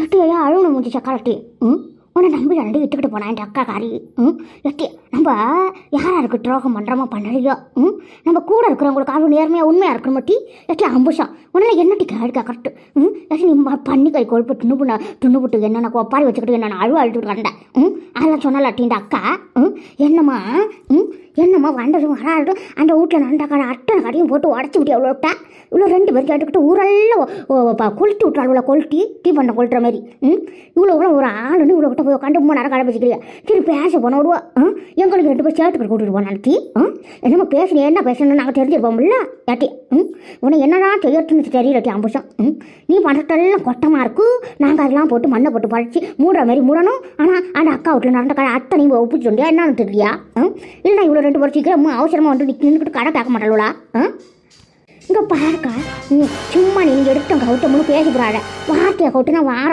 எட்டியா அழுவணும் முடிஞ்சு சக்காலட்டி. உன்னை நம்பி ரெண்டு இட்டுக்கிட்டு போனா என் அக்கா காரி. எட்டி நம்ம யாருக்கு துரோகம் பண்ணுறோமோ பண்ணலையோ நம்ம கூட இருக்கிறவங்களுக்கு அவ்வளோ நேர்மையாக உண்மையாக இருக்கணும் மட்டி. எட்டி அம்புஷம் உன்னால் என்னட்டி கேட்க கரெக்டு. எட்டி நீ பண்ணி கை கொழுப்பு துண்ணுபுட்டு என்னென்ன கொப்பாரி வச்சுக்கிட்டு என்னென்ன அழுத்துக்கிட்டு வந்தேன். அதெல்லாம் சொன்னாலட்டி இந்த அக்கா. என்னம்மா வண்டதும் வராட்டும் அந்த வீட்டில் நண்டாக்கார அட்டனை கடையும் போட்டு உடச்சி விட்டு எவ்வளோ விட்டா இவ்வளோ 2 பேரும் கேட்டுக்கிட்டு ஊரெல்லாம் கொளுத்தி விட்டாள். இவ்வளோ கொளுத்தி டீ பண்ண கொளுத்துற மாதிரி. இவ்வளோ ஒரு ஆளுன்னு இவ்வளோ கிட்ட போய் உட்காந்து 3 நேரம் கடை பேசிக்கலையா. சரி பேச போன விடுவா. எங்களுக்கு 2 பேர் சேர்த்துக்கிட்டு கூட்டிட்டு போனான் டீ. என்னம்மா பேசணும் என்ன பேசணும்னு நாங்கள் தெரிஞ்சிருப்போம்ல ஏட்டி. உன்னை என்னதான் செய்யறதுன்னு தெரியலட்டி அம்புஷம். நீ பண்ணுறதெல்லாம் கொட்டமாக இருக்கும். நாங்கள் அதெல்லாம் போட்டு மண்ணை போட்டு பழிச்சு மூடுற மாதிரி மூடணும். ஆனால் அந்த அக்கா வீட்டில் நடந்த கடை அட்டை நீங்கள் ஒப்பிச்சுட்டியா என்னன்னு தெரியலையா? இல்லைனா இவ்வளோ 2 பேர் சீக்கிரம் அவசரமாக வந்து நின்றுக்கிட்டு கடை கேட்க மாட்டாளா? இங்கே பாருக்கா சும்மா நீங்கள் எடுத்த கவுட்டமுன்னு பேசிக்கிறாள். வார்த்தையை கவுட்டுனா வார